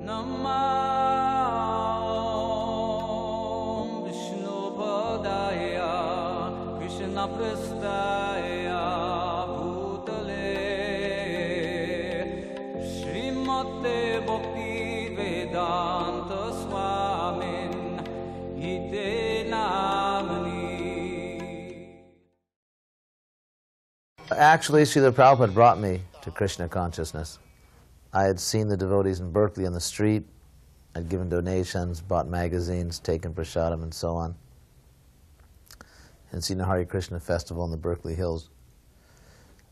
Bhaktivedanta Swami Actually, Srila Prabhupada brought me to Krishna consciousness. I had seen the devotees in Berkeley on the street. I'd given donations, bought magazines, taken prasadam, and so on, and seen the Hare Krishna festival in the Berkeley Hills.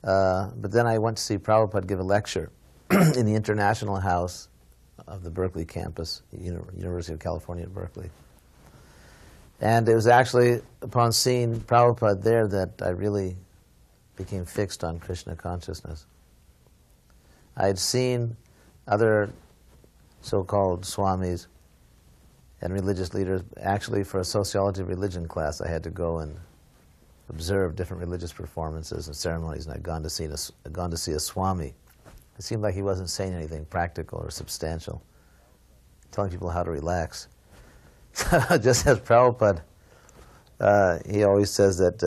But then I went to see Prabhupada give a lecture in the International House of the Berkeley campus, University of California at Berkeley. And it was actually upon seeing Prabhupada there that I really became fixed on Krishna consciousness. I had seen other so-called swamis and religious leaders. Actually, for a sociology of religion class, I had to go and observe different religious performances and ceremonies, and I'd gone to see a swami. It seemed like he wasn't saying anything practical or substantial, telling people how to relax. Just as Prabhupada, he always says that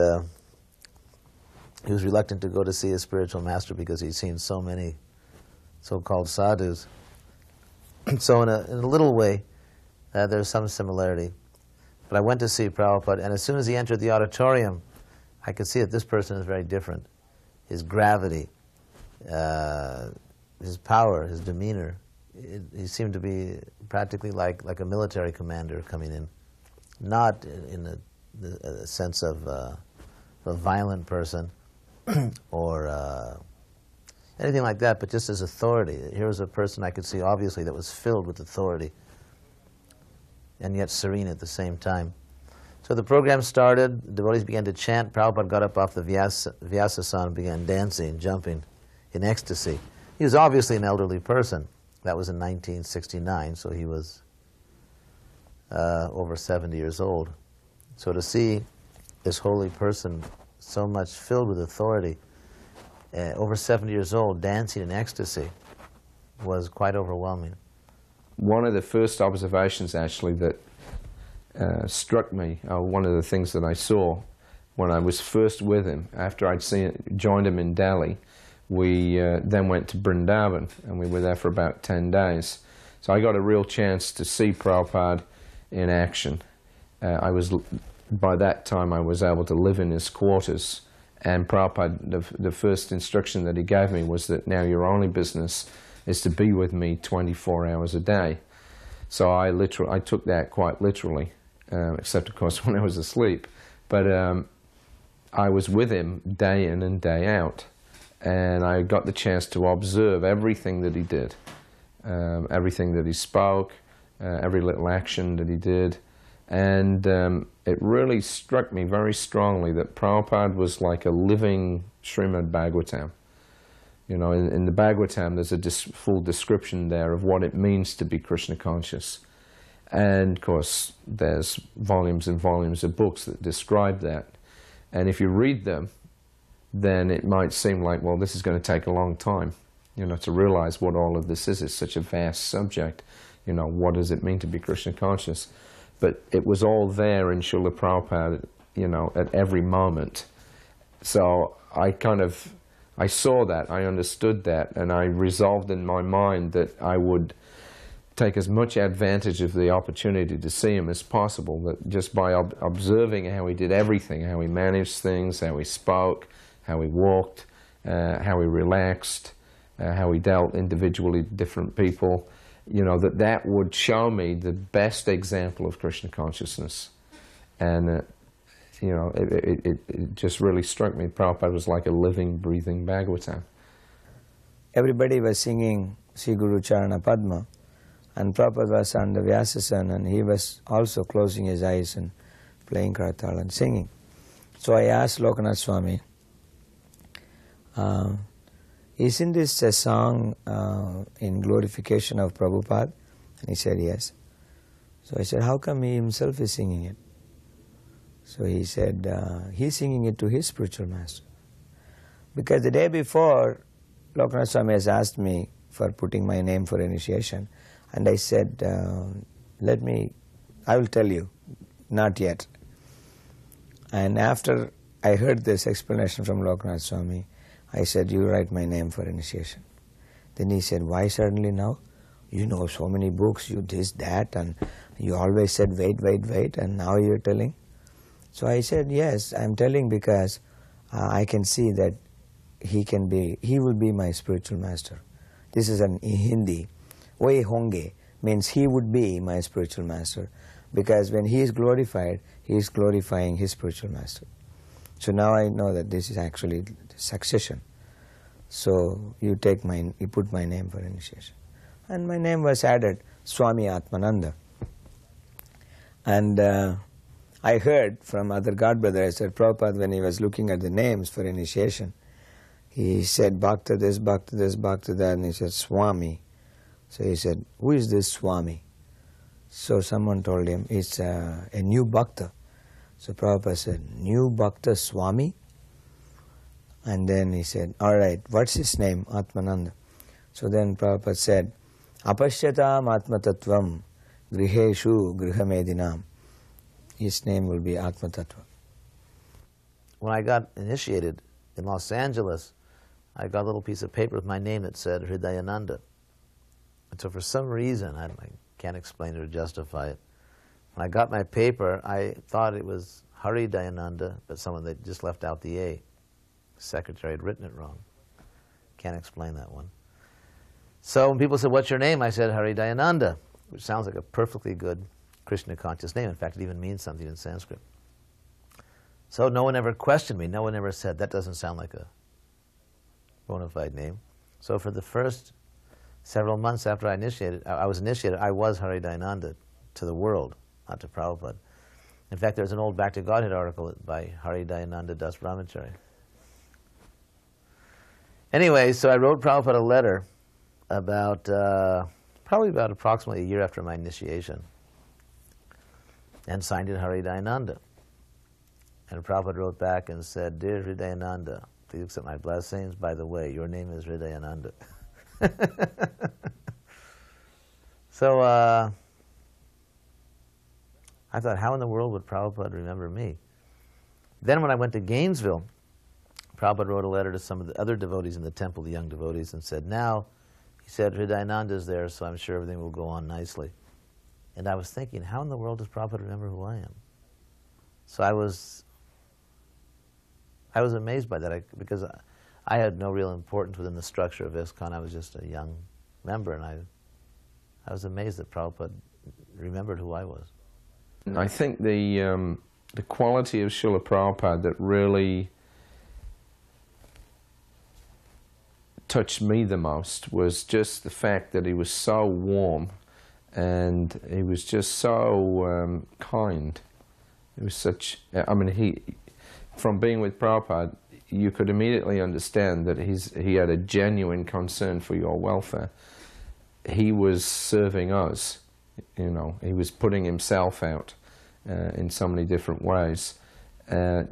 he was reluctant to go to see his spiritual master because he'd seen so many so-called sadhus. So in a little way, there's some similarity. But I went to see Prabhupada, and as soon as he entered the auditorium, I could see that this person is very different. His gravity, his power, his demeanor, he seemed to be practically like a military commander coming in, not in the sense of a violent person or anything like that, but just as authority. Here was a person I could see obviously that was filled with authority and yet serene at the same time. So the program started, the devotees began to chant. Prabhupada got up off the Vyasasana and began dancing, jumping in ecstasy. He was obviously an elderly person. That was in 1969, so he was over 70 years old. So to see this holy person so much filled with authority, over 70 years old, dancing in ecstasy, was quite overwhelming. One of the first observations, actually, that struck me, one of the things that I saw when I was first with him, after I'd joined him in Delhi, we then went to Vrindavan, and we were there for about 10 days. So I got a real chance to see Prabhupada in action. By that time, I was able to live in his quarters. And Prabhupada, the first instruction that he gave me was that now your only business is to be with me 24 hours a day. So I took that quite literally, except of course when I was asleep. But I was with him day in and day out. And I got the chance to observe everything that he did, everything that he spoke, every little action that he did. And it really struck me very strongly that Prabhupada was like a living Srimad Bhagavatam. You know, in the Bhagavatam, there's a full description there of what it means to be Krishna conscious. And of course, there's volumes and volumes of books that describe that. And if you read them, then it might seem like, well, this is going to take a long time, you know, to realize what all of this is. It's such a vast subject. You know, what does it mean to be Krishna conscious? But it was all there in Srila Prabhupada, you know, at every moment. So I saw that, I understood that, and I resolved in my mind that I would take as much advantage of the opportunity to see him as possible, that just by observing how he did everything, how he managed things, how he spoke, how he walked, how he relaxed, how he dealt individually with different people, you know, that would show me the best example of Krishna consciousness. And, you know, it just really struck me. Prabhupada was like a living, breathing Bhagavatam. Everybody was singing Sri Guru Charana Padma, and Prabhupada was on the Vyasasana, and he was also closing his eyes and playing Karatal and singing. So I asked Lokanath Swami, isn't this a song in glorification of Prabhupada? And he said, yes. So I said, how come he himself is singing it? So he said, he's singing it to his spiritual master. Because the day before, Lokanath Swami has asked me for putting my name for initiation. And I said, I will tell you, not yet. And after I heard this explanation from Lokanath Swami, I said, you write my name for initiation. Then he said, why suddenly now? You know so many books, you this, that, and you always said wait, and now you're telling. So I said, yes, I'm telling because I can see that he will be my spiritual master. This is in Hindi. Oye honge means he would be my spiritual master, because when he is glorified, he is glorifying his spiritual master. So now I know that this is actually succession. So you put my name for initiation. And my name was added, Swami Atmananda. And I heard from other God brothers that Prabhupada, when he was looking at the names for initiation, he said Bhakta this, Bhakta this, Bhakta that, and he said Swami. So he said, who is this Swami? So someone told him, it's a new Bhakta. So Prabhupada said, new Bhakta Swami? And then he said, all right, what's his name? Atmananda. So then Prabhupada said, Apashyatam Atma Tattvam Griheshu Grihamedinam. His name will be Atma Tattva. When I got initiated in Los Angeles, I got a little piece of paper with my name that said Hridayananda. And so for some reason, I can't explain it or justify it, when I got my paper, I thought it was Hridayananda, but they just left out the A. The secretary had written it wrong. Can't explain that one. So when people said, what's your name? I said Hridayananda, which sounds like a perfectly good Krishna conscious name. In fact, it even means something in Sanskrit. So no one ever questioned me. No one ever said, that doesn't sound like a bona fide name. So for the first several months after I was initiated, I was Hridayananda to the world, not to Prabhupada. In fact, there's an old Back to Godhead article by Hridayananda Das Brahmachari. Anyway, so I wrote Prabhupada a letter probably about approximately a year after my initiation, and signed it Hridayananda. And Prabhupada wrote back and said, Dear Hridayananda, please accept my blessings. By the way, your name is Hridayananda. So I thought, how in the world would Prabhupada remember me? Then when I went to Gainesville, Prabhupada wrote a letter to some of the other devotees in the temple, the young devotees, and said, now, he said, Hridayananda is there, so I'm sure everything will go on nicely. And I was thinking, how in the world does Prabhupada remember who I am? So I was amazed by that, because I had no real importance within the structure of ISKCON. I was just a young member, and I was amazed that Prabhupada remembered who I was. I think the quality of Srila Prabhupada that really touched me the most was just the fact that he was so warm, and he was just so kind. It was such, from being with Prabhupada, you could immediately understand that he had a genuine concern for your welfare. He was serving us, he was putting himself out in so many different ways,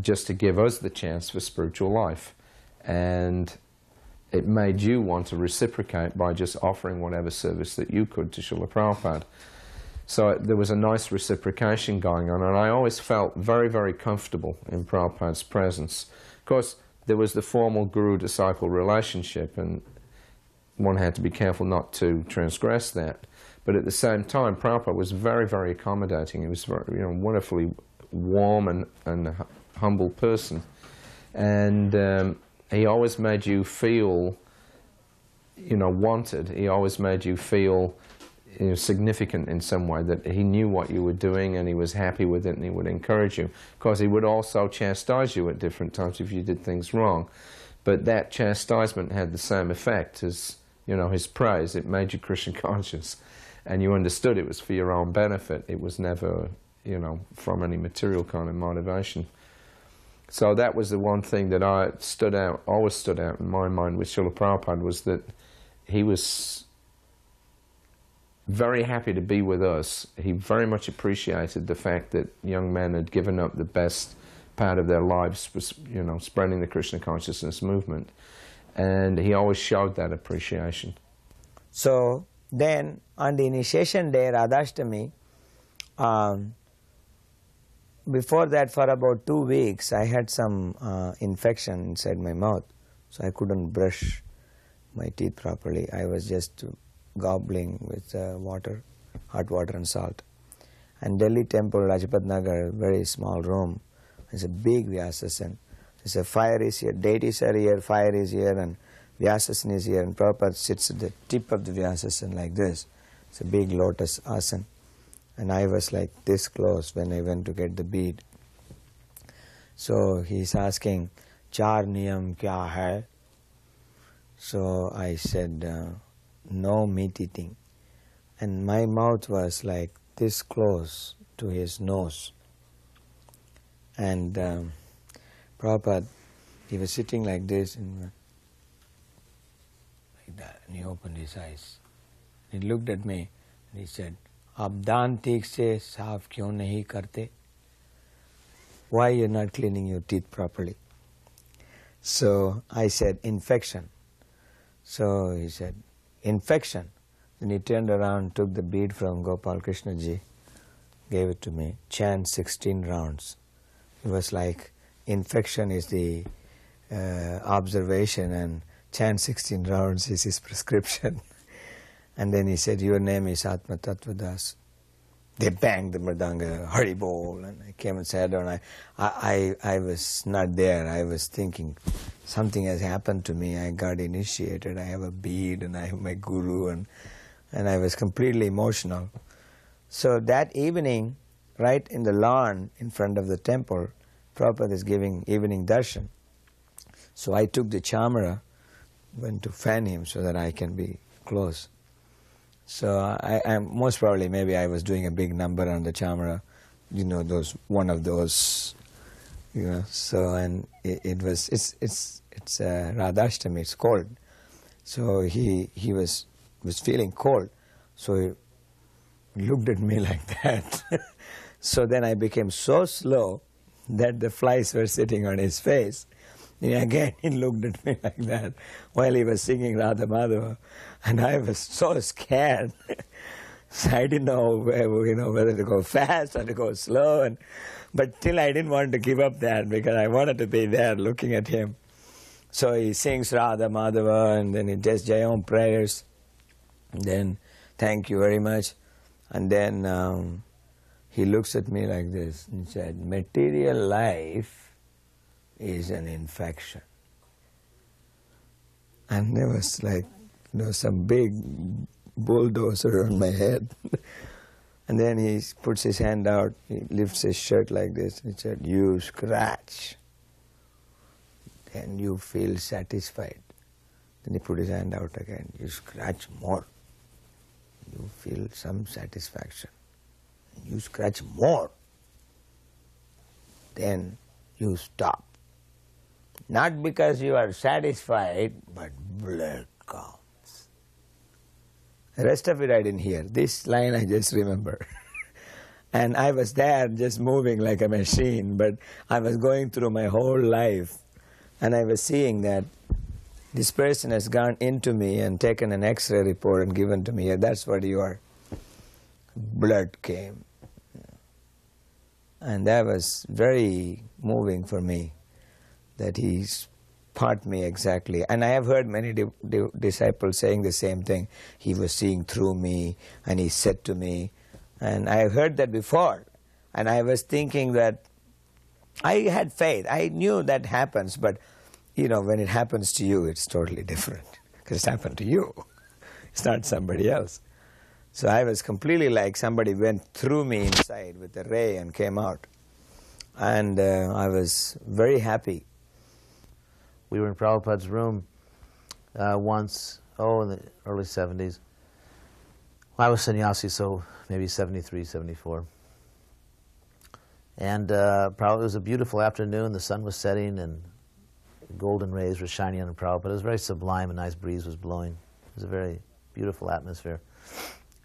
just to give us the chance for spiritual life. And it made you want to reciprocate by just offering whatever service that you could to Srila Prabhupada. So there was a nice reciprocation going on, and I always felt very, very comfortable in Prabhupada's presence. Of course, there was the formal guru-disciple relationship, and one had to be careful not to transgress that. But at the same time, Prabhupada was very, very accommodating. He was very, wonderfully warm and humble person. And he always made you feel, wanted. He always made you feel significant in some way, that he knew what you were doing and he was happy with it, and he would encourage you. Of course, he would also chastise you at different times if you did things wrong. But that chastisement had the same effect as, his praise. It made you Krishna conscious. And you understood it was for your own benefit. It was never, from any material kind of motivation. So that was the one thing that always stood out in my mind with Srila Prabhupada, was that he was very happy to be with us. He very much appreciated the fact that young men had given up the best part of their lives, spreading the Krishna consciousness movement. And he always showed that appreciation. So then on the initiation day, Radhashtami, before that for about 2 weeks I had some infection inside my mouth, so I couldn't brush my teeth properly. I was just gobbling with water, hot water and salt. And Delhi temple, Rajpat Nagar, very small room. It's a big Vyasasan. There's a fire is here, deities are here, fire is here, and Vyasasan is here, and Prabhupada sits at the tip of the Vyasasan like this. It's a big lotus asan. And I was like this close when I went to get the bead. So he's asking, Char niyam kya hai? So I said, no meat eating. And my mouth was like this close to his nose. And Prabhupada, he was sitting like this, and like that, and he opened his eyes. He looked at me and he said, आप दांत ठीक से साफ क्यों नहीं करते? Why you're not cleaning your teeth properly? So I said, infection. So he said, infection. Then he turned around, took the bead from Gopal Krishna ji, gave it to me, chant 16 rounds. It was like, infection is the observation and chant 16 rounds is his prescription. And then he said, your name is Atma Tattva Das. They banged the mridanga, Hari Bol, and I came and sat down. I was not there. I was thinking, something has happened to me. I got initiated. I have a bead and I have my guru, and I was completely emotional. So that evening, right in the lawn in front of the temple, Prabhupada is giving evening darshan. So I took the chamara, went to fan him so that I can be close. So I most probably maybe I was doing a big number on the chamara, you know, one of those, you know. So and it's Radhashtami, it's cold. So he was feeling cold, so he looked at me like that. So then I became so slow that the flies were sitting on his face. And again he looked at me like that while he was singing Radha Madhava, and I was so scared. So I didn't know whether to go fast or to go slow, but still I didn't want to give up that because I wanted to be there looking at him. So he sings Radha Madhava, and then he does Jayam prayers, and then thank you very much, and then he looks at me like this and said, material life is an infection. And there was like, some big bulldozer on my head. And then he puts his hand out, he lifts his shirt like this, and he said, you scratch, then you feel satisfied. Then he put his hand out again, you scratch more, you feel some satisfaction. You scratch more, then you stop. Not because you are satisfied, but blood comes. The rest of it I didn't hear. This line I just remember. And I was there just moving like a machine, but I was going through my whole life, and I was seeing that this person has gone into me and taken an X-ray report and given to me, yeah, that's what you are. Blood came. And that was very moving for me, that he taught me exactly. And I have heard many disciples saying the same thing. He was seeing through me, and he said to me, and I have heard that before. And I was thinking that I had faith. I knew that happens, but when it happens to you, it's totally different, because it happened to you. It's not somebody else. So I was completely like somebody went through me inside with a ray and came out. And I was very happy. We were in Prabhupada's room once, in the early 70s. I was sannyasi, so maybe 73, 74. And it was a beautiful afternoon. The sun was setting and golden rays were shining on Prabhupada. It was very sublime. A nice breeze was blowing. It was a very beautiful atmosphere.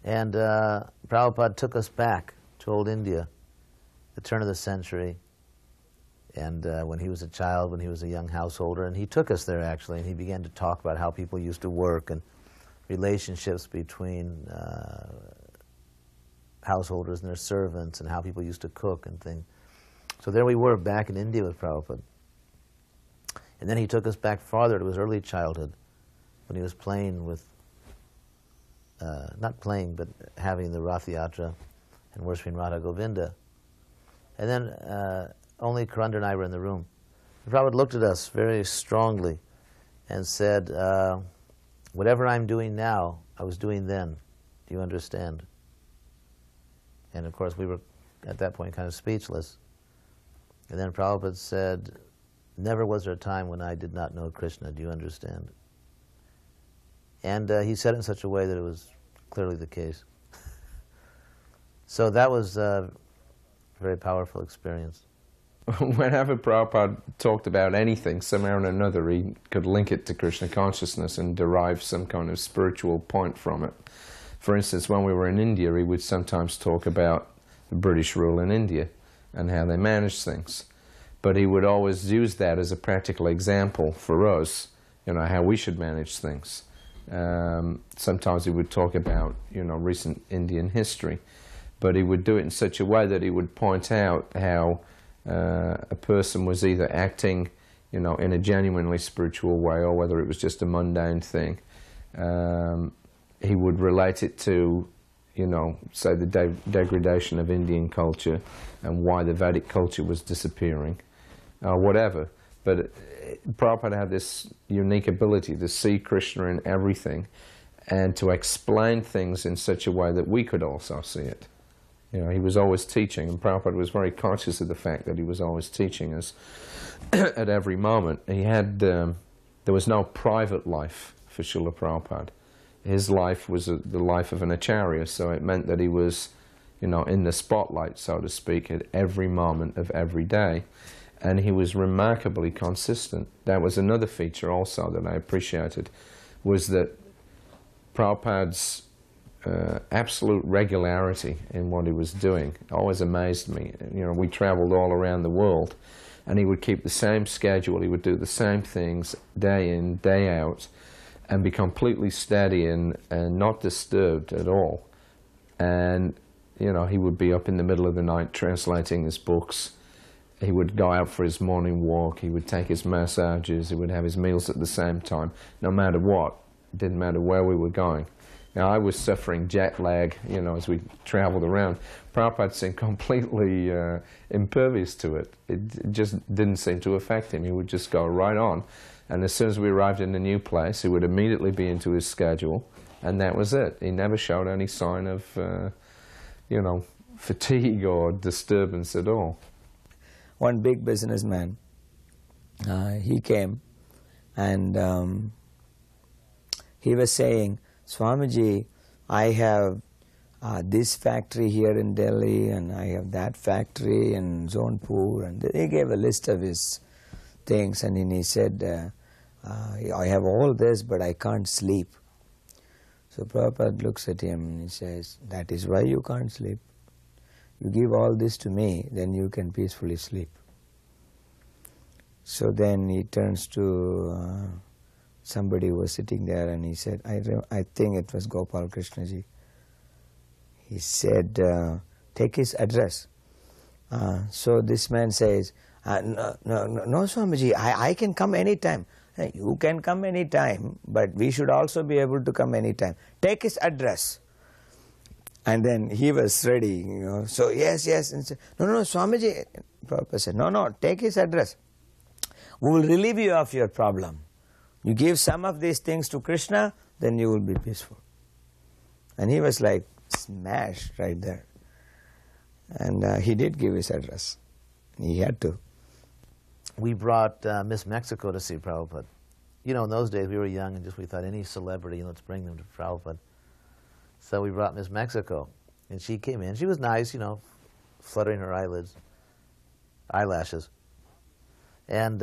And Prabhupada took us back to old India, the turn of the century, and when he was a child, when he was a young householder, and he took us there actually, and he began to talk about how people used to work, and relationships between householders and their servants, and how people used to cook and things. So there we were back in India with Prabhupada. And then he took us back farther to his early childhood, when he was playing with, not playing, but having the Rath Yatra and worshipping Radha Govinda. And then only Karanda and I were in the room. And Prabhupada looked at us very strongly and said, whatever I'm doing now, I was doing then. Do you understand? And of course we were at that point kind of speechless. And then Prabhupada said, never was there a time when I did not know Krishna. Do you understand? And he said it in such a way that it was clearly the case. So that was a very powerful experience. Whenever Prabhupada talked about anything, somehow or another, he could link it to Krishna consciousness and derive some kind of spiritual point from it. For instance, when we were in India, he would sometimes talk about the British rule in India and how they managed things. But he would always use that as a practical example for us, you know, how we should manage things. Sometimes he would talk about, you know, recent Indian history, but he would do it in such a way that he would point out how a person was either acting, you know, in a genuinely spiritual way, or whether it was just a mundane thing. He would relate it to, you know, say the degradation of Indian culture and why the Vedic culture was disappearing, whatever. But Prabhupada had this unique ability to see Krishna in everything and to explain things in such a way that we could also see it. You know, he was always teaching, and Prabhupada was very conscious of the fact that he was always teaching us at every moment. He had, there was no private life for Srila Prabhupada. His life was the life of an acharya, so it meant that he was, you know, in the spotlight, so to speak, at every moment of every day. And he was remarkably consistent. That was another feature also that I appreciated, was that Prabhupada's absolute regularity in what he was doing always amazed me. You know, we traveled all around the world, and he would keep the same schedule. He would do the same things day in, day out, and be completely steady and not disturbed at all. And, you know, he would be up in the middle of the night translating his books. He would go out for his morning walk. He would take his massages. He would have his meals at the same time, no matter what. It didn't matter where we were going. Now, I was suffering jet lag, you know, as we traveled around. Prabhupada seemed completely impervious to it. It just didn't seem to affect him. He would just go right on. And as soon as we arrived in a new place, he would immediately be into his schedule, and that was it. He never showed any sign of, you know, fatigue or disturbance at all. One big businessman, he came, and he was saying, Swamiji, I have this factory here in Delhi, and I have that factory in Zonpur, and he gave a list of his things, and then he said, I have all this, but I can't sleep. So Prabhupada looks at him and he says, that is why you can't sleep. You give all this to me, then you can peacefully sleep. So then he turns to somebody who was sitting there, and he said, I think it was Gopal Krishnaji. He said, take his address. So this man says, no, Swamiji, I can come anytime. You can come anytime, but we should also be able to come anytime. Take his address. And then he was ready, you know. So yes, and said, no, Swamiji. Prabhupada said, no, take his address. We will relieve you of your problem. You give some of these things to Krishna, then you will be peaceful. And he was like smashed right there. And he did give his address. He had to. We brought Miss Mexico to see Prabhupada. You know, in those days we were young and we thought any celebrity, let's bring them to Prabhupada. So we brought Miss Mexico, and she came in. She was nice, you know, fluttering her eyelashes. And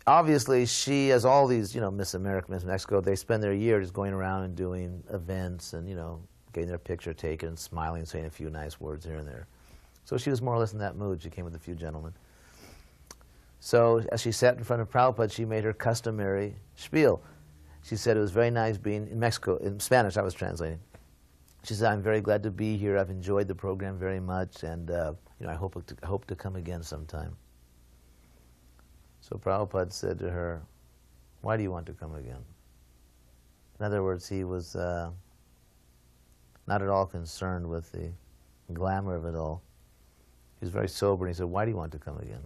obviously she, as all these, you know, Miss America, Miss Mexico, they spend their year just going around and doing events and, you know, getting their picture taken and smiling, saying a few nice words here and there. So she was more or less in that mood. She came with a few gentlemen. So as she sat in front of Prabhupada, she made her customary spiel. She said it was very nice being in Mexico. In Spanish, I was translating. She said, "I'm very glad to be here. I've enjoyed the program very much, and you know, I hope to come again sometime." So Prabhupada said to her, "Why do you want to come again?" In other words, he was not at all concerned with the glamour of it all. He was very sober, and he said, "Why do you want to come again?"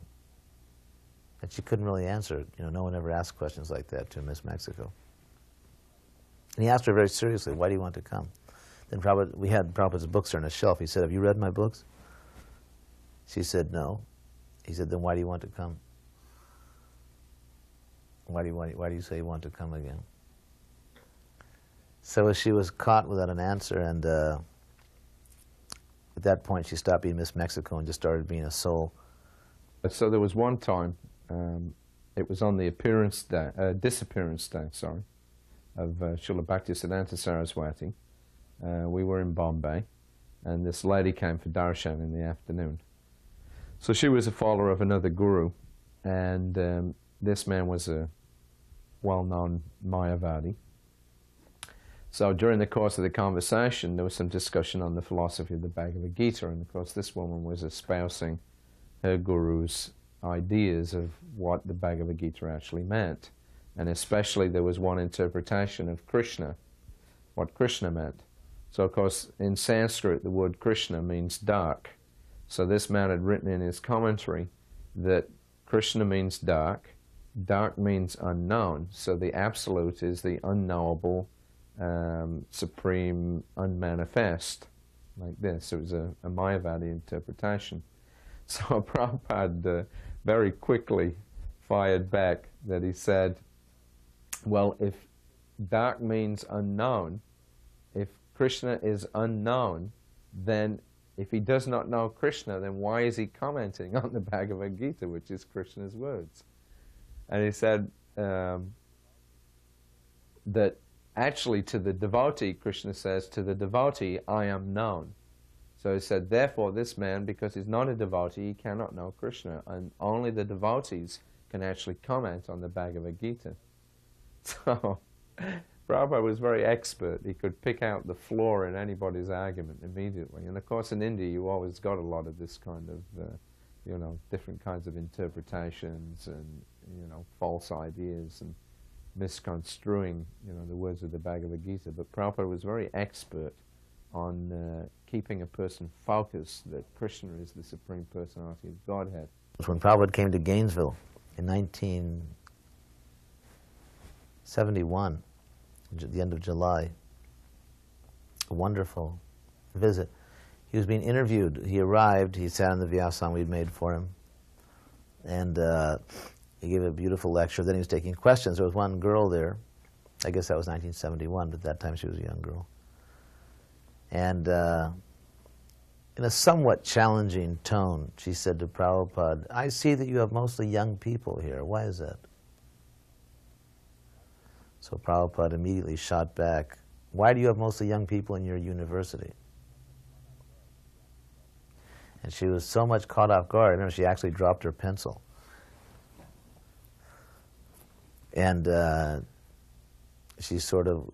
And she couldn't really answer it. You know, no one ever asked questions like that to Miss Mexico. And he asked her very seriously, "Why do you want to come?" Then we had Prabhupada's books on a shelf. He said, "Have you read my books?" She said, "No." He said, "Then why do you want to come? Why do you say you want to come again?" So she was caught without an answer, and at that point she stopped being Miss Mexico and just started being a soul. So there was one time, it was on the disappearance day, of Srila Bhaktivedanta Saraswati. We were in Bombay, and this lady came for darshan in the afternoon. So she was a follower of another guru, and this man was a well-known Mayavadi. So during the course of the conversation, there was some discussion on the philosophy of the Bhagavad Gita, and of course this woman was espousing her guru's ideas of what the Bhagavad Gita actually meant. And especially there was one interpretation of Krishna, what Krishna meant. So of course in Sanskrit the word Krishna means dark. So this man had written in his commentary that Krishna means dark, dark means unknown, so the absolute is the unknowable, supreme, unmanifest, like this. It was a Mayavadi interpretation. So Prabhupada very quickly fired back that he said, well, if dark means unknown, if Krishna is unknown, then if he does not know Krishna, then why is he commenting on the Bhagavad Gita, which is Krishna's words? And he said that actually to the devotee, Krishna says, to the devotee, I am known. So he said, therefore this man, because he's not a devotee, he cannot know Krishna, and only the devotees can actually comment on the Bhagavad Gita. So Prabhupada was very expert. He could pick out the flaw in anybody's argument immediately. And of course in India you always got a lot of this kind of, you know, different kinds of interpretations and, you know, false ideas and misconstruing, you know, the words of the Bhagavad Gita. But Prabhupada was very expert on keeping a person focused that Krishna is the Supreme Personality of Godhead. When Prabhupada came to Gainesville in 1971, at the end of July, a wonderful visit. He was being interviewed. He arrived, he sat on the vyasam we'd made for him, and he gave a beautiful lecture. Then he was taking questions. There was one girl there, I guess that was 1971, but at that time she was a young girl. And in a somewhat challenging tone, she said to Prabhupada, I see that you have mostly young people here. Why is that? So Prabhupada immediately shot back, why do you have mostly young people in your university? And she was so much caught off guard. I remember she actually dropped her pencil. And she sort of,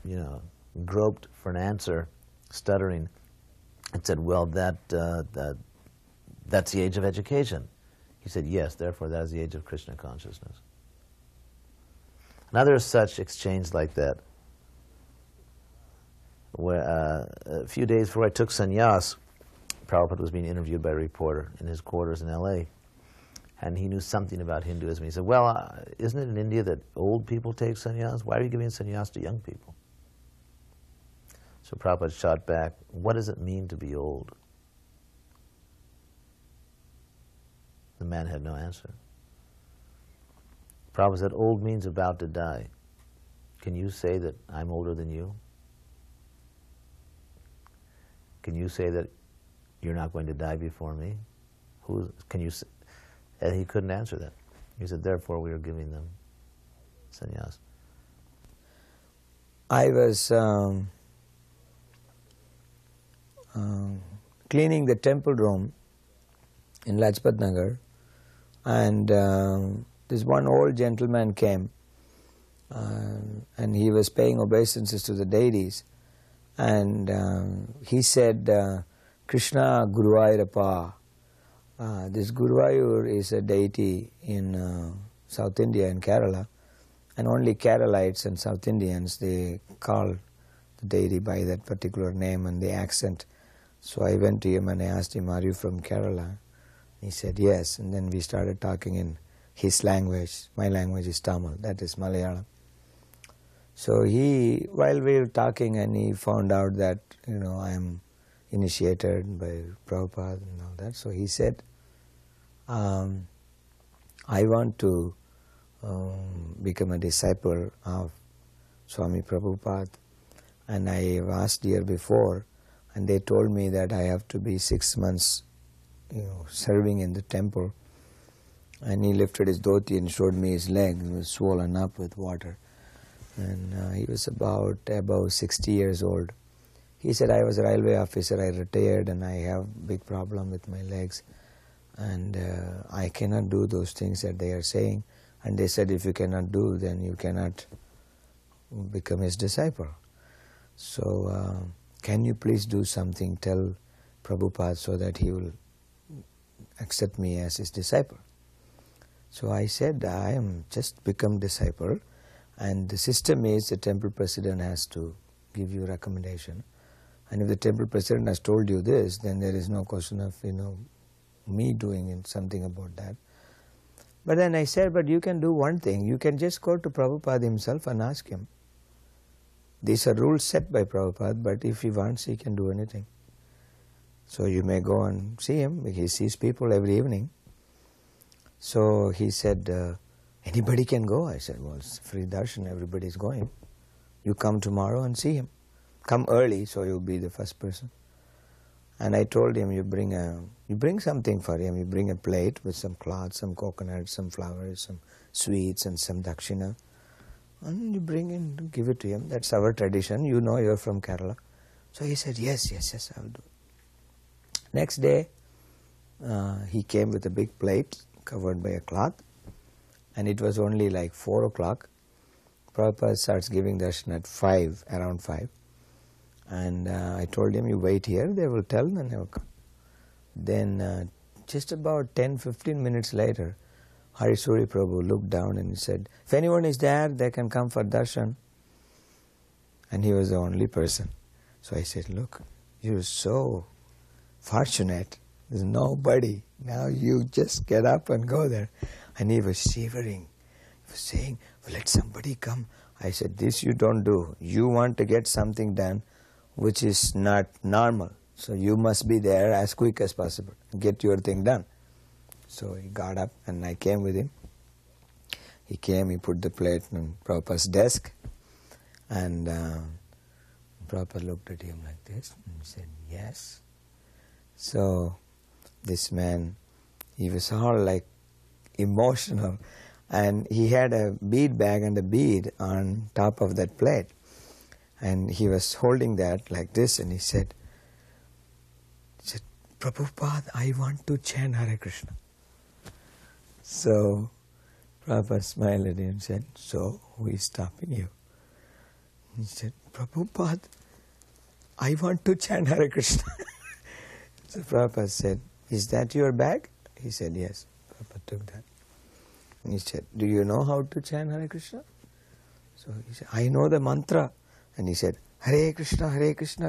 you know, groped for an answer, stuttering, and said, well, that's the age of education. He said, yes, therefore that is the age of Krishna consciousness. Another such exchange like that, where a few days before I took sannyas, Prabhupada was being interviewed by a reporter in his quarters in L.A., and he knew something about Hinduism. He said, well, isn't it in India that old people take sannyas? Why are you giving sannyas to young people? So Prabhupada shot back, what does it mean to be old? The man had no answer. Prabhupada said, old means about to die. Can you say that I'm older than you? Can you say that you're not going to die before me? Can you say? And he couldn't answer that. He said, therefore we are giving them sannyas. I was cleaning the temple room in Lajpat Nagar, and this one old gentleman came and he was paying obeisances to the deities. And he said, Krishna Guruvayurappa. This Guruvayur is a deity in South India, in Kerala, and only Keralites and South Indians, they call the deity by that particular name and the accent. So I went to him and I asked him, are you from Kerala? He said, yes. And then we started talking in his language. My language is Tamil, that is Malayalam. So while we were talking, and he found out that, I am initiated by Prabhupada and all that. So he said, I want to become a disciple of Swami Prabhupada. And I asked year before, and they told me that I have to be 6 months, serving in the temple. And he lifted his dhoti and showed me his leg. It was swollen up with water. And he was about 60 years old. He said, I was a railway officer, I retired, and I have big problem with my legs. And I cannot do those things that they are saying. And they said, if you cannot do, then you cannot become his disciple. So can you please do something, tell Prabhupada so that he will accept me as his disciple. So I said, I am just become disciple, and the system is the temple president has to give you recommendation. And if the temple president has told you this, then there is no question of, me doing something about that. But then I said, but you can do one thing. You can just go to Prabhupada himself and ask him. These are rules set by Prabhupada, but if he wants, he can do anything. So you may go and see him. He sees people every evening. So he said, anybody can go. I said, well, it's free darshan, everybody's going. You come tomorrow and see him. Come early, so you'll be the first person. And I told him, you bring something for him. You bring a plate with some cloth, some coconut, some flowers, some sweets, and some dakshina. And you bring in, give it to him. That's our tradition. You know you're from Kerala. So he said, yes, I will do. Next day, he came with a big plate covered by a cloth. And it was only like 4 o'clock. Prabhupada starts giving darshan at around 5. And I told him, you wait here, they will tell, and they will come. Then just about 10-15 minutes later, Sauri Prabhu looked down and he said, if anyone is there, they can come for darshan. And he was the only person. So I said, look, you're so fortunate. There's nobody. Now you just get up and go there. And he was shivering. He was saying, well, let somebody come. I said, this you don't do. You want to get something done which is not normal. So you must be there as quick as possible. Get your thing done. So he got up and I came with him. He came, he put the plate on Prabhupada's desk. And Prabhupada looked at him like this and said, yes. So this man, he was all like emotional. And he had a bead bag and a bead on top of that plate. And he was holding that like this, and he said, Prabhupada, I want to chant Hare Krishna. So Prabhupada smiled at him and said, so who is stopping you? He said, Prabhupada, I want to chant Hare Krishna. So Prabhupada said, is that your bag? He said, yes. Prabhupada took that. And he said, do you know how to chant Hare Krishna? So he said, I know the mantra. And he said, Hare Krishna,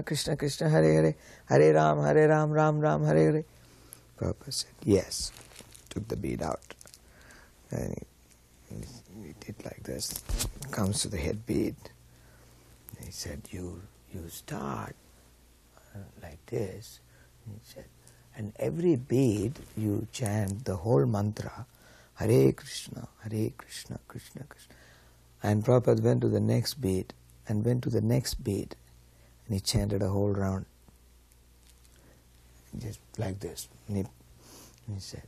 Krishna Krishna, Hare Hare, Hare Ram, Ram Ram, Hare Hare. Prabhupada said, yes. Took the bead out. And he did like this. Comes to the head bead. And he said, you start like this. And he said, and every bead you chant the whole mantra, Hare Krishna, Krishna Krishna. And Prabhupada went to the next bead and went to the next bead, and he chanted a whole round, just like this. And he said,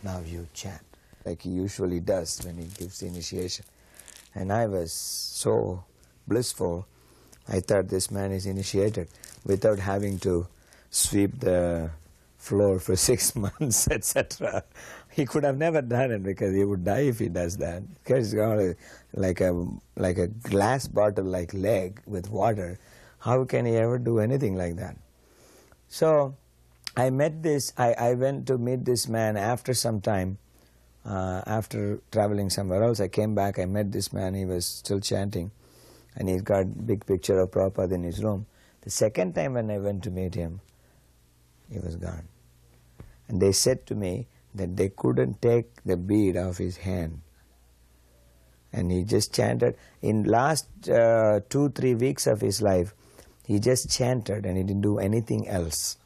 now you chant, like he usually does when he gives the initiation. And I was so blissful, I thought this man is initiated without having to sweep the floor for 6 months, etc. He could have never done it because he would die if he does that. Because he's got like a glass bottle like leg with water. How can he ever do anything like that? So I met this, I went to meet this man after some time. After traveling somewhere else, I came back, I met this man, he was still chanting. And he's got a big picture of Prabhupada in his room. The second time when I went to meet him, he was gone. And they said to me that they couldn't take the bead off his hand. And he just chanted. In last 2-3 weeks of his life, he just chanted and he didn't do anything else.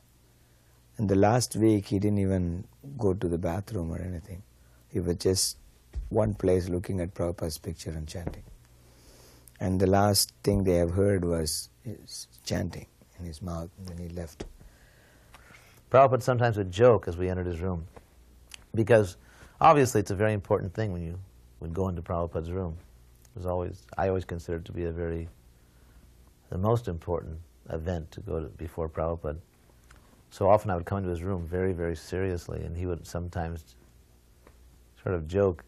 And the last week, he didn't even go to the bathroom or anything. He was just one place looking at Prabhupada's picture and chanting. And the last thing they have heard was his chanting in his mouth, and then he left. Prabhupada sometimes would joke as we entered his room, because obviously it's a very important thing when you would go into Prabhupada's room. I always considered it to be the most important event to go to before Prabhupada. So often I would come into his room very, very seriously, and he would sometimes sort of joke.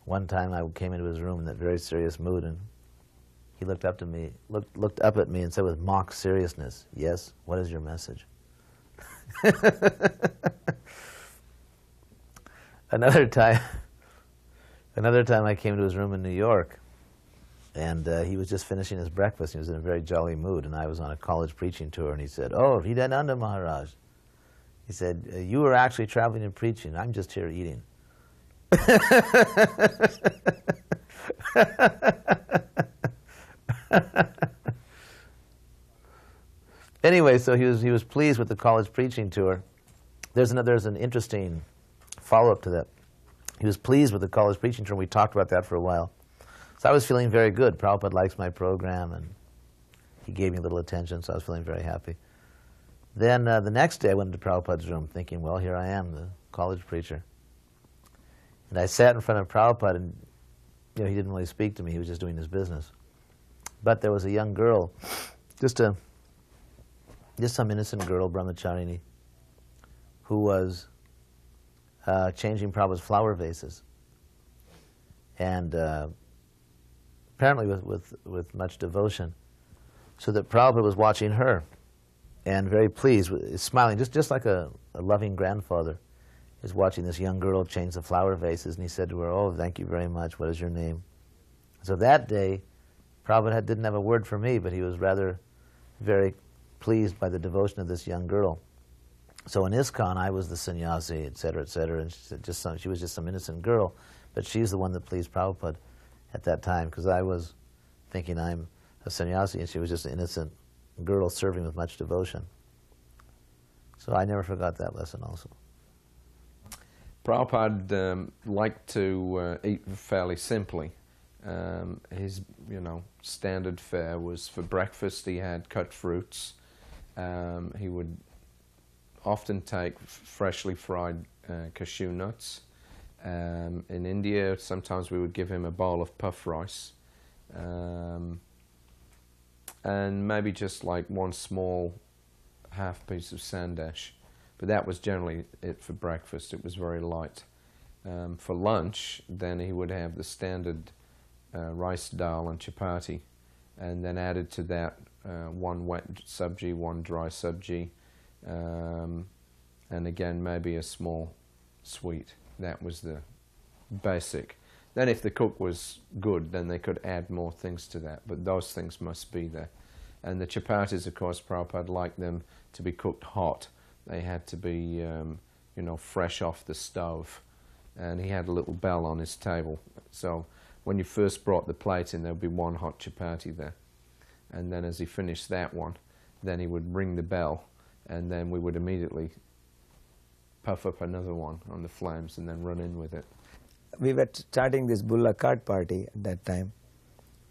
One time I came into his room in that very serious mood, and he looked up at me and said with mock seriousness, "Yes, what is your message?" Another time I came to his room in New York, and he was just finishing his breakfast. He was in a very jolly mood, and I was on a college preaching tour, and he said, "Oh, Hridayananda Maharaj." He said, "You were actually traveling and preaching. I'm just here eating." Anyway, so he was pleased with the college preaching tour. There's an interesting follow-up to that. He was pleased with the college preaching tour. We talked about that for a while. So I was feeling very good. Prabhupada likes my program, and he gave me a little attention, so I was feeling very happy. Then the next day I went into Prabhupada's room thinking, well, here I am, the college preacher. And I sat in front of Prabhupada, and he didn't really speak to me. He was just doing his business. But there was a young girl, just some innocent girl, brahmacharini, who was changing Prabhupada's flower vases. And apparently with much devotion, so that Prabhupada was watching her and very pleased, smiling, just like a loving grandfather is watching this young girl change the flower vases. And he said to her, "Oh, thank you very much. What is your name?" So that day, Prabhupada didn't have a word for me, but he was rather very pleased by the devotion of this young girl. So in ISKCON, I was the sannyasi, etc., and she was just some innocent girl, but she's the one that pleased Prabhupada at that time, because I was thinking I'm a sannyasi, and she was just an innocent girl serving with much devotion. So I never forgot that lesson also. Prabhupada liked to eat fairly simply. His, standard fare was for breakfast he had cut fruits. He would often take freshly fried cashew nuts. In India, sometimes we would give him a bowl of puff rice. And maybe just like one small half piece of sandesh. But that was generally it for breakfast. It was very light. For lunch, then he would have the standard rice dal and chapati, and then added to that one wet sabji, one dry sabji, and again maybe a small sweet. That was the basic. Then if the cook was good, then they could add more things to that, but those things must be there. And the chapatis, of course, Prabhupada liked them to be cooked hot. They had to be, fresh off the stove. And he had a little bell on his table. So when you first brought the plate in, there would be one hot chapati there. And then as he finished that one, then he would ring the bell, and then we would immediately puff up another one on the flames and then run in with it. We were starting this Bulla Card party at that time.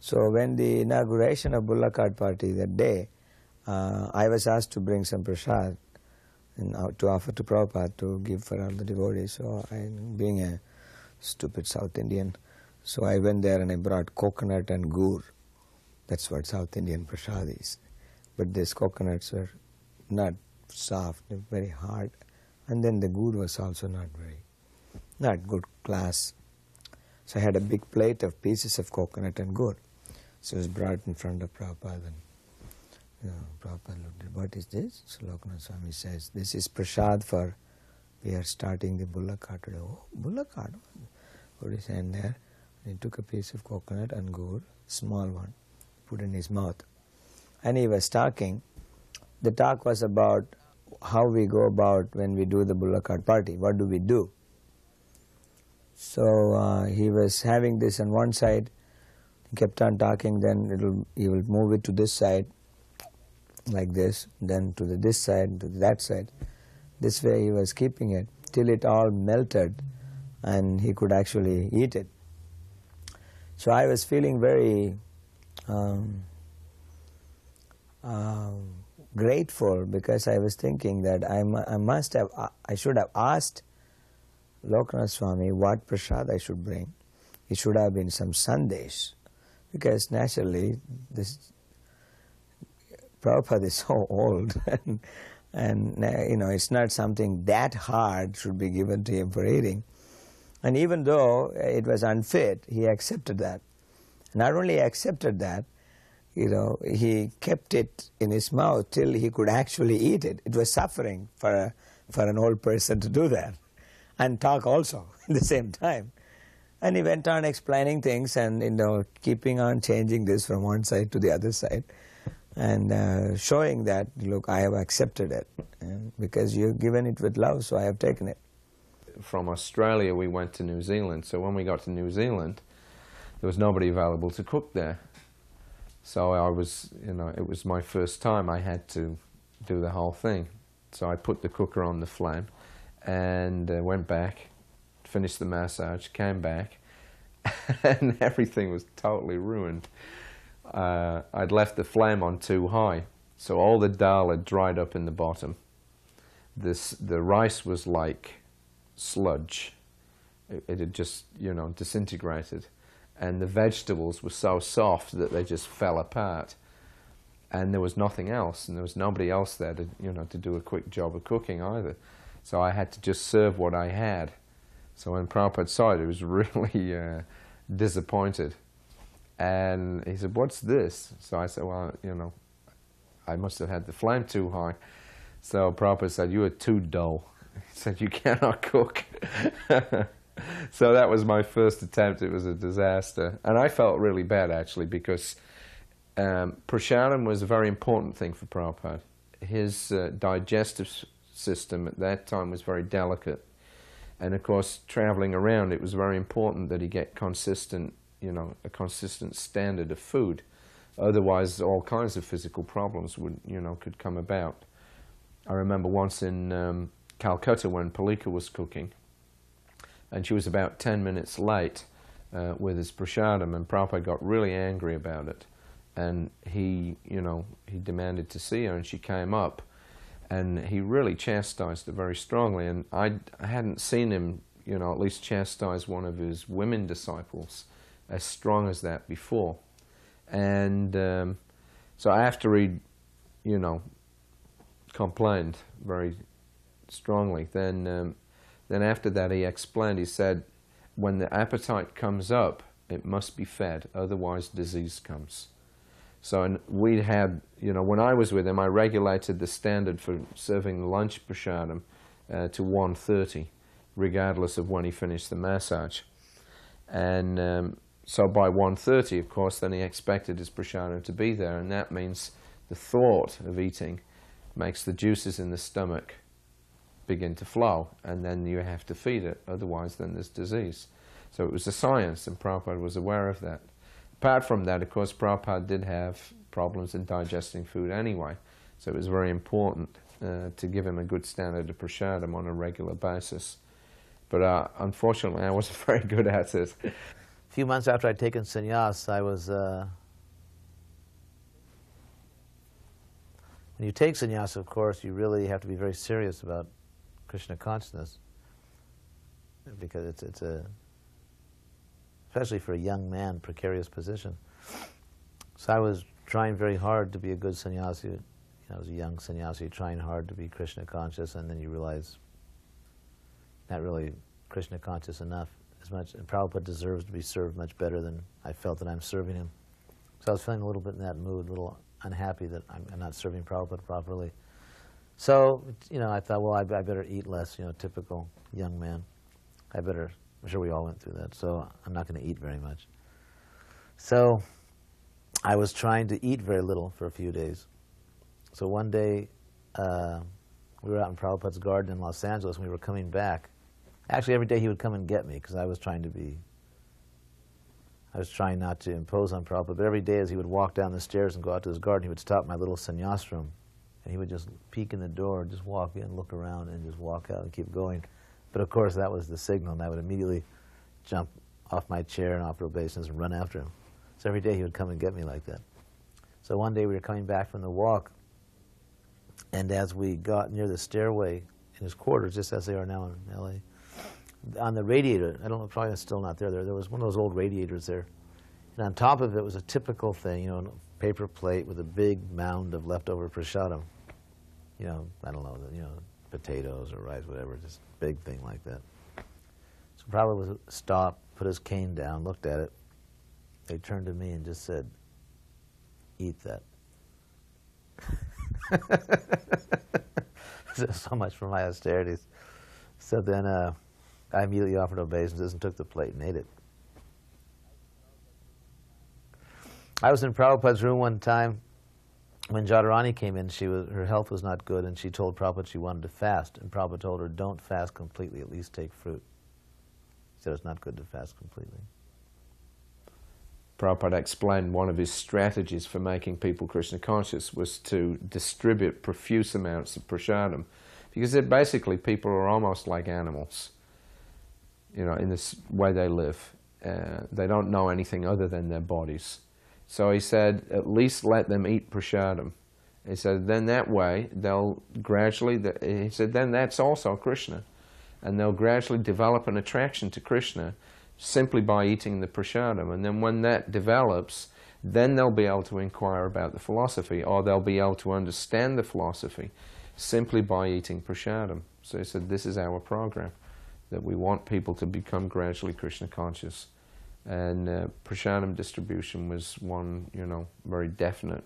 So when the inauguration of Bulla Card party that day, I was asked to bring some prasad and to offer to Prabhupada to give for all the devotees. So I, being a stupid South Indian, so I went there and I brought coconut and gur. That's what South Indian prasad is. But these coconuts were not soft, very hard. And then the gur was also not good class. So I had a big plate of pieces of coconut and gur. So it was brought in front of Prabhupada. And Prabhupada looked at, what is this? So Lokanath Swami says, this is prasad for, we are starting the bullock cart today. Oh, bullock cart? Put his hand there. He took a piece of coconut and gur, small one, put in his mouth. And he was talking. The talk was about how we go about when we do the bullock cart party. What do we do? So he was having this on one side. He kept on talking. Then he will move it to this side, like this. Then to this side, to that side. This way he was keeping it till it all melted, and he could actually eat it. So I was feeling very grateful, because I was thinking that I should have asked Lokanath Swami what prasad I should bring. It should have been some sandesh, because naturally this Prabhupada is so old, and it's not something that hard should be given to him for eating. And even though it was unfit, he accepted that. Not only accepted that, he kept it in his mouth till he could actually eat it. It was suffering for an old person to do that, and talk also at the same time. And he went on explaining things and keeping on changing this from one side to the other side, and showing that, look, I have accepted it, and because you've given it with love, so I have taken it. From Australia we went to New Zealand, so when we got to New Zealand there was nobody available to cook there. So I was, it was my first time. I had to do the whole thing. So I put the cooker on the flame and went back, finished the massage, came back, and everything was totally ruined. I'd left the flame on too high, so all the dal had dried up in the bottom. The rice was like sludge. It had just, disintegrated. And the vegetables were so soft that they just fell apart. And there was nothing else, and there was nobody else there to, to do a quick job of cooking either. So I had to just serve what I had. So when Prabhupada saw it, he was really disappointed. And he said, "What's this?" So I said, "Well, I must have had the flame too high." So Prabhupada said, "You are too dull." He said, "You cannot cook." So that was my first attempt. It was a disaster. And I felt really bad, actually, because prasadam was a very important thing for Prabhupada. His digestive system at that time was very delicate. And of course, traveling around, it was very important that he get consistent, a consistent standard of food. Otherwise, all kinds of physical problems would, could come about. I remember once in Calcutta when Palika was cooking, and she was about 10 minutes late with his prasadam, and Prabhupada got really angry about it. And he demanded to see her, and she came up, and he really chastised her very strongly. And I hadn't seen him, at least chastise one of his women disciples as strong as that before. And so after he, complained very strongly, then after that he explained, he said, when the appetite comes up, it must be fed, otherwise disease comes. So we had, when I was with him, I regulated the standard for serving the lunch prasadam to 1:30, regardless of when he finished the massage. And so by 1:30, of course, then he expected his prasadam to be there, and that means the thought of eating makes the juices in the stomach begin to flow, and then you have to feed it, otherwise then there's disease. So it was a science, and Prabhupada was aware of that. Apart from that, of course, Prabhupada did have problems in digesting food anyway, so it was very important to give him a good standard of prasadam on a regular basis. But unfortunately, I wasn't very good at it. A few months after I'd taken sannyas, I was... when you take sannyas, of course, you really have to be very serious about Krishna consciousness, because it's a, especially for a young man, precarious position. So I was trying very hard to be a good sannyasi, I was a young sannyasi trying hard to be Krishna conscious, and then you realize not really Krishna conscious enough as much, and Prabhupada deserves to be served much better than I felt that I'm serving him. So I was feeling a little bit in that mood, a little unhappy that I'm not serving Prabhupada properly. So, I thought, well, I better eat less, typical young man. I'm sure we all went through that, so I'm not going to eat very much. So I was trying to eat very little for a few days. So one day, we were out in Prabhupada's garden in Los Angeles, and we were coming back. Actually, every day he would come and get me, because I was trying not to impose on Prabhupada, but every day as he would walk down the stairs and go out to his garden, he would stop my little sannyasram, and he would just peek in the door, just walk in, look around, and just walk out and keep going. But of course, that was the signal, and I would immediately jump off my chair and offer obeisance and run after him. So every day he would come and get me like that. So one day we were coming back from the walk, and as we got near the stairway in his quarters, just as they are now in L.A., on the radiator, I don't know, probably it's still not there, there was one of those old radiators there. And on top of it was a typical thing, a paper plate with a big mound of leftover prasadam. I don't know, potatoes or rice, whatever, just big thing like that. So Prabhupada stopped, put his cane down, looked at it. He turned to me and just said, "Eat that." So much for my austerities. So then I immediately offered obeisance and took the plate and ate it. I was in Prabhupada's room one time when Jadharani came in. Her health was not good, and she told Prabhupada she wanted to fast. And Prabhupada told her, "Don't fast completely, at least take fruit." He said it's not good to fast completely. Prabhupada explained one of his strategies for making people Krishna conscious was to distribute profuse amounts of prasadam, because basically people are almost like animals, in this way they live. They don't know anything other than their bodies. So he said, at least let them eat prasadam. He said, then that way they'll gradually, he said, then that's also Krishna. And they'll gradually develop an attraction to Krishna simply by eating the prasadam. And then when that develops, then they'll be able to inquire about the philosophy, or they'll be able to understand the philosophy simply by eating prasadam. So he said, this is our program, that we want people to become gradually Krishna conscious. And prasadam distribution was one, very definite,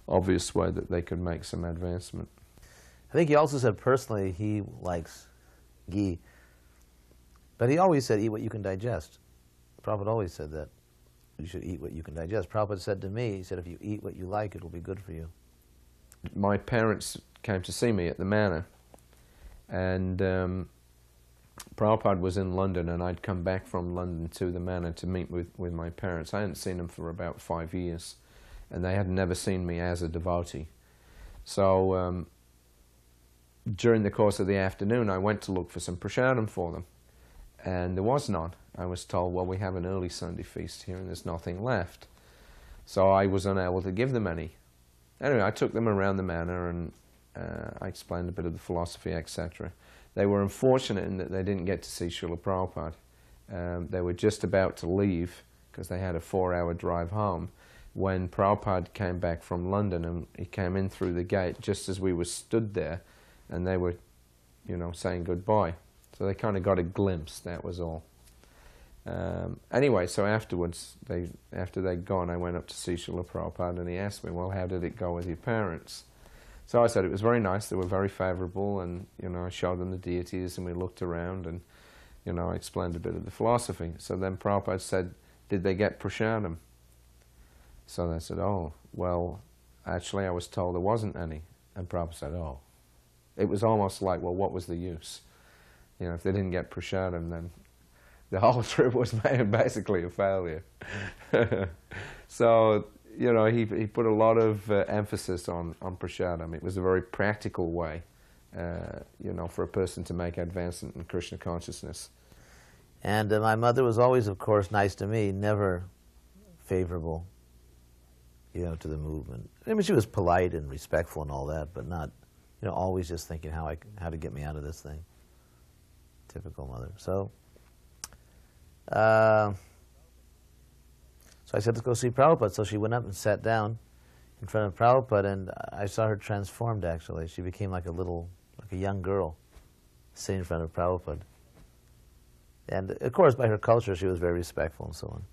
obvious way that they could make some advancement. I think he also said personally he likes ghee. But he always said, eat what you can digest. Prabhupada always said that. You should eat what you can digest. Prabhupada said to me, he said, if you eat what you like, it will be good for you. My parents came to see me at the manor, and Prabhupada was in London, and I'd come back from London to the manor to meet with my parents. I hadn't seen them for about 5 years, and they had never seen me as a devotee. So during the course of the afternoon, I went to look for some prasadam for them. And there was none. I was told, well, we have an early Sunday feast here and there's nothing left. So I was unable to give them any. Anyway, I took them around the manor and I explained a bit of the philosophy, etc. They were unfortunate in that they didn't get to see Srila Prabhupada. They were just about to leave because they had a 4-hour drive home when Prabhupada came back from London, and he came in through the gate just as we were stood there, and they were, saying goodbye. So they kind of got a glimpse, that was all. Anyway, so afterwards, after they'd gone, I went up to see Srila Prabhupada, and he asked me, well, how did it go with your parents? So I said it was very nice, they were very favourable, and I showed them the deities, and we looked around, and I explained a bit of the philosophy. So then Prabhupada said, did they get prasadam? So they said, oh, well, actually I was told there wasn't any. And Prabhupada said, oh. It was almost like, well, what was the use? If they didn't get prasadam, then the whole trip was basically a failure. So, he put a lot of emphasis on prasadam. It was a very practical way, for a person to make advancement in Krishna consciousness. And my mother was always, of course, nice to me, never favorable, to the movement. I mean, she was polite and respectful and all that, but not, always just thinking how to get me out of this thing. Typical mother. So I said, let's go see Prabhupada. So she went up and sat down in front of Prabhupada, and I saw her transformed, actually. She became like a young girl sitting in front of Prabhupada. And of course, by her culture, she was very respectful and so on.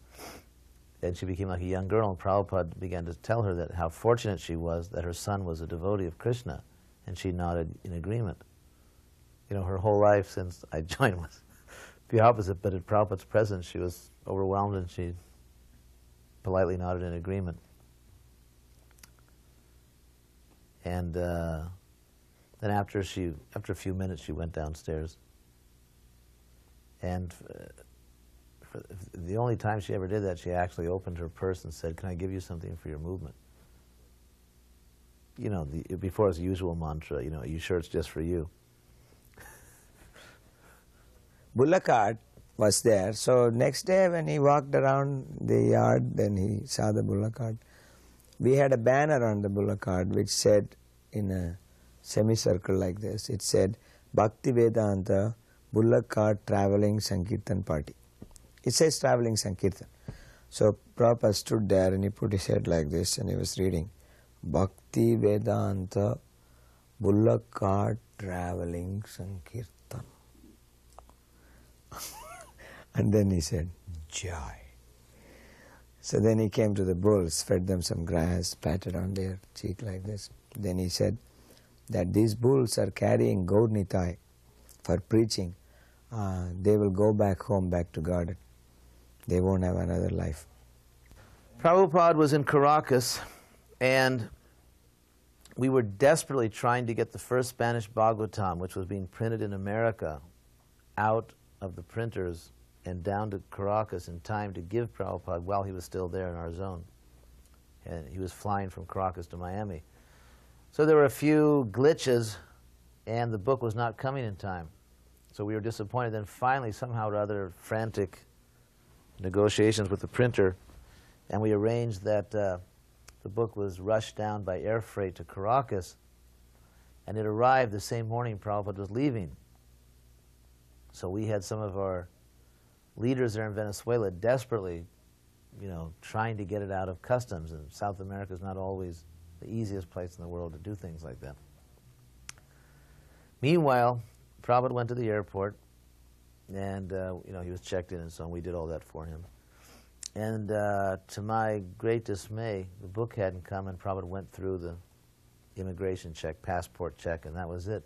And she became like a young girl, and Prabhupada began to tell her that how fortunate she was that her son was a devotee of Krishna, and she nodded in agreement. You know, her whole life since I joined was the opposite, but at Prabhupada's presence, she was overwhelmed, and she politely nodded in agreement. And then after a few minutes, she went downstairs. And the only time she ever did that, she actually opened her purse and said, "Can I give you something for your movement?" You know, before his usual mantra, you know, "Are you sure it's just for you?" Bullock cart was there. So next day when he walked around the yard, then he saw the bullock cart. We had a banner on the bullock cart which said, in a semicircle like this, it said, "Bhaktivedanta Bullock Cart Traveling Sankirtan Party." It says traveling Sankirtan. So Prabhupada stood there and he put his head like this and he was reading, "Bhaktivedanta Bullock Cart Traveling Sankirtan." And then he said, "Joy." So then he came to the bulls, fed them some grass, patted on their cheek like this. Then he said that these bulls are carrying Gaur Nitai for preaching. They will go back home, back to garden. They won't have another life. Prabhupada was in Caracas, and we were desperately trying to get the first Spanish Bhagavatam, which was being printed in America, out of the printers and down to Caracas in time to give Prabhupada while he was still there in our zone. And he was flying from Caracas to Miami. So there were a few glitches, and the book was not coming in time. So we were disappointed. Then finally, somehow or other, frantic negotiations with the printer, and we arranged that the book was rushed down by air freight to Caracas, and it arrived the same morning Prabhupada was leaving. So we had some of our leaders there in Venezuela desperately, you know, trying to get it out of customs, and South America is not always the easiest place in the world to do things like that. Meanwhile, Prabhupada went to the airport, and you know, he was checked in and so on. We did all that for him. And to my great dismay, the book hadn't come, and Prabhupada went through the immigration check, passport check, and that was it.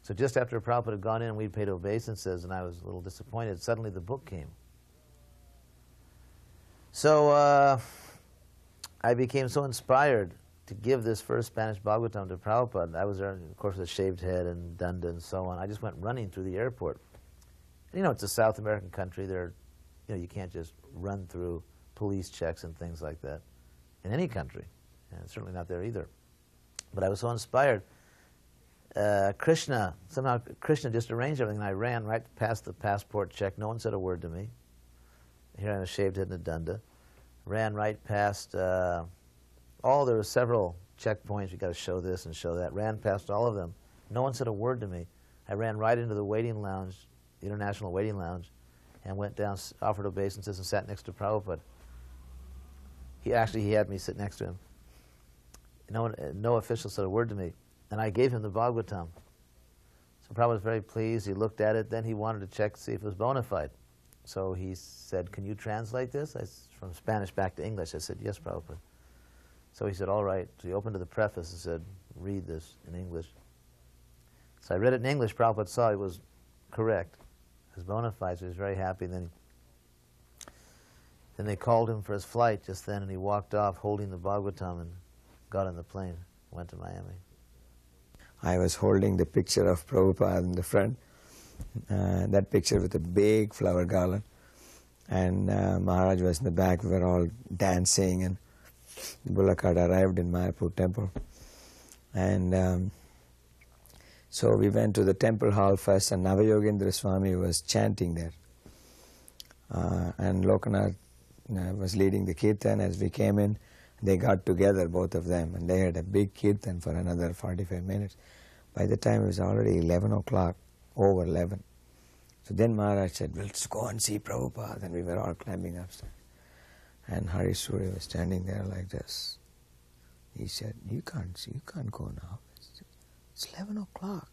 So just after Prabhupada had gone in, we'd paid obeisances, and I was a little disappointed. Suddenly the book came. So I became so inspired to give this first Spanish Bhagavatam to Prabhupada. I was there, of course, with a shaved head and danda and so on. I just went running through the airport. And, you know, it's a South American country. There, you know, you can't just run through police checks and things like that in any country, and certainly not there either. But I was so inspired. Somehow Krishna just arranged everything, and I ran right past the passport check. No one said a word to me. Here I am, a shaved head and a danda. Ran right past there were several checkpoints. You got to show this and show that. Ran past all of them. No one said a word to me. I ran right into the waiting lounge, the international waiting lounge, and went down, offered obeisances, and sat next to Prabhupada. He had me sit next to him. No official said a word to me. And I gave him the Bhagavatam. So Prabhupada was very pleased. He looked at it. Then he wanted to check to see if it was bona fide. So he said, "Can you translate this?" From Spanish back to English. I said, "Yes, Prabhupada." So he said, "All right." So he opened to the preface and said, "Read this in English." So I read it in English. Prabhupada saw it was correct. It was bona fide, so he was very happy. Then they called him for his flight just then, and he walked off holding the Bhagavatam and got on the plane, went to Miami. I was holding the picture of Prabhupada in the front, that picture with a big flower garland, and Maharaj was in the back. We were all dancing, and the bullock cart arrived in Mayapur temple. And so we went to the temple hall first, and Navayogendra Swami was chanting there. And Lokanath was leading the kirtan. As we came in, they got together, both of them, and they had a big kirtan for another 45 minutes. By the time it was already 11 o'clock, over 11. So then Maharaj said, "Let's go and see Prabhupada." And we were all climbing upstairs. And Hari Suri was standing there like this. He said, you can't go now. It's 11 o'clock.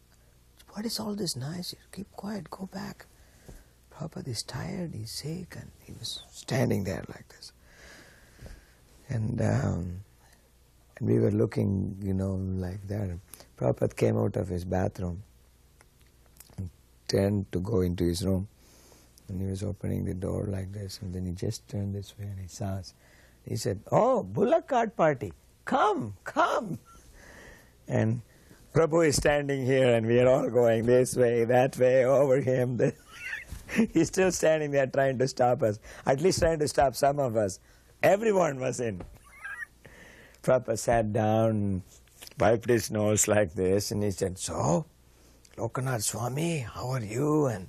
What is all this noise? Keep quiet, go back. Prabhupada is tired, he's sick, and he was standing there like this. And we were looking, like that. Prabhupada came out of his bathroom and turned to go into his room. And he was opening the door like this, and then he just turned this way and he saw us. He said, oh, bullock cart party, come. And Prabhu is standing here and we are all going this way, that way, over him. He's still standing there trying to stop us, at least trying to stop some of us. Everyone was in. Prabhupada sat down, wiped his nose like this, and he said, so, Lokanath Swami, how are you? And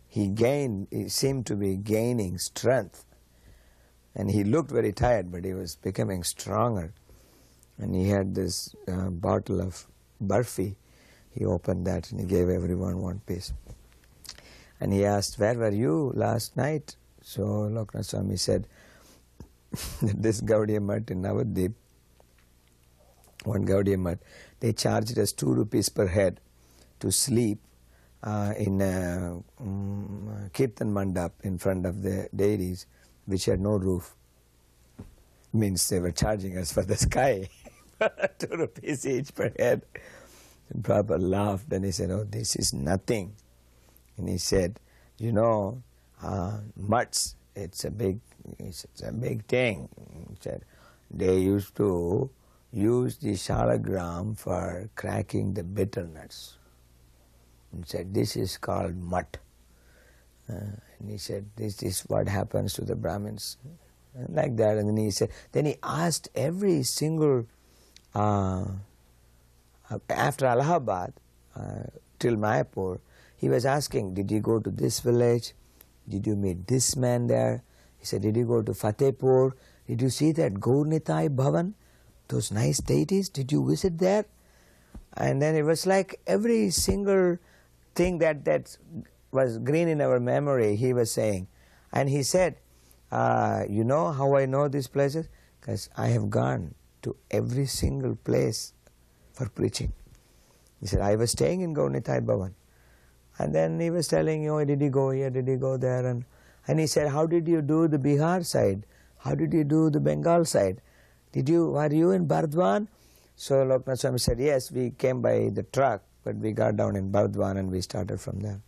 he seemed to be gaining strength. And he looked very tired, but he was becoming stronger. And he had this bottle of barfi. He opened that and he gave everyone one piece. And he asked, where were you last night? So Lokanath Swami said that this Gaudiya Math in Navadvip, one Gaudiya Math, they charged us 2 rupees per head to sleep in a Kirtan Mandap in front of the deities, which had no roof. Means they were charging us for the sky. 2 rupees each per head. And Prabhupada laughed and he said, oh, this is nothing. And he said, mutts, it's a big thing. He said, they used to use the shalagram for cracking the bitter nuts. He said, this is called mutt. And he said, this is what happens to the Brahmins. And like that. And then he asked every single, after Allahabad, till Mayapur, he was asking, did you go to this village? Did you meet this man there? He said, did you go to Fatehpur? Did you see that Gaurnitai Bhavan? Those nice deities? Did you visit there? And then it was like every single thing that was green in our memory, he was saying. And he said, you know how I know these places? Because I have gone to every single place for preaching. He said, I was staying in Gaurnitai Bhavan. And then he was telling, did he go here, did he go there? And he said, how did you do the Bihar side? How did you do the Bengal side? Were you in Bardwan? So Lokanath Swami said, yes, we came by the truck, but we got down in Bardwan and we started from there.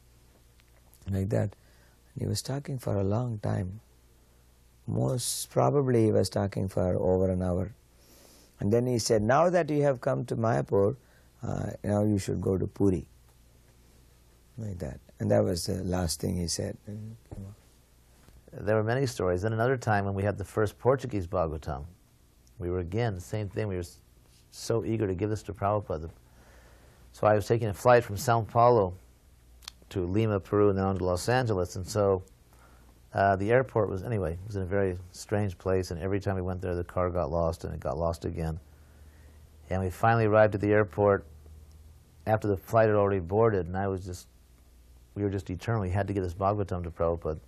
Like that. And he was talking for a long time. Most probably he was talking for over an hour. And then he said, now that you have come to Mayapur, now you should go to Puri. Like that. And that was the last thing he said. There were many stories. Then another time when we had the first Portuguese Bhagavatam, we were again, same thing, we were so eager to give this to Prabhupada. So I was taking a flight from Sao Paulo to Lima, Peru, and then on to Los Angeles. And so the airport was, anyway, it was in a very strange place, and every time we went there, the car got lost, and it got lost again. And we finally arrived at the airport after the flight had already boarded, and we were just determined we had to get this Bhagavatam to Prabhupada.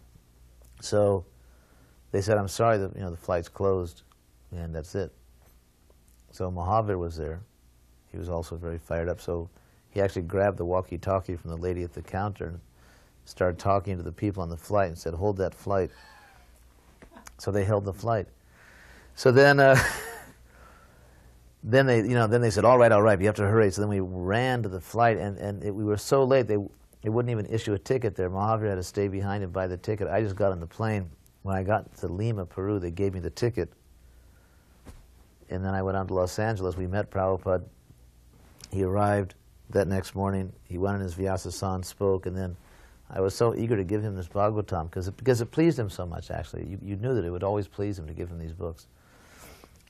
So they said, I'm sorry, the flight's closed, and that's it. So Mahavir was there. He was also very fired up, so he actually grabbed the walkie-talkie from the lady at the counter and started talking to the people on the flight and said, hold that flight. So they held the flight. So then then they said, all right, you have to hurry. So then we ran to the flight, and we were so late, they wouldn't even issue a ticket there. Mahavir had to stay behind and buy the ticket. I just got on the plane. When I got to Lima, Peru, they gave me the ticket. And then I went on to Los Angeles. We met Prabhupada. He arrived that next morning. He went in his Vyasa-san, spoke, and then I was so eager to give him this Bhagavatam because it pleased him so much, actually. You knew that it would always please him to give him these books.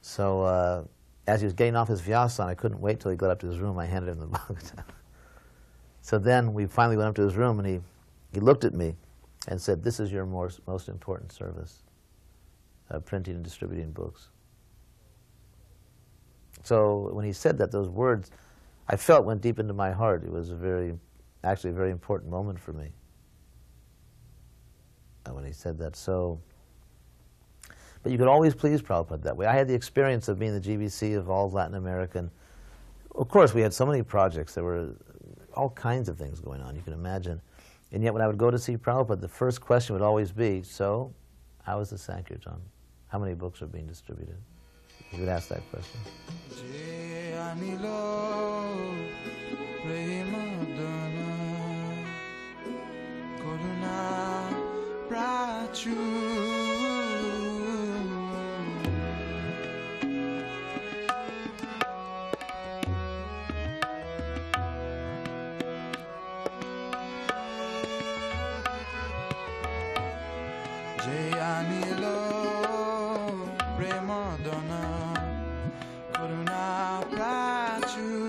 So as he was getting off his Vyasa-san, I couldn't wait till he got up to his room. I handed him the Bhagavatam. So then we finally went up to his room, and he looked at me and said, this is your most important service, printing and distributing books. So when he said that, those words, I felt went deep into my heart. It was actually a very important moment for me when he said that. So, But you could always please Prabhupada that way. I had the experience of being the GBC of all Latin American. Of course, we had so many projects. There were all kinds of things going on, you can imagine. And yet when I would go to see Prabhupada, the first question would always be, so, how is the Sankirtan? How many books are being distributed? He would ask that question. Prema Dana Karuna Prachu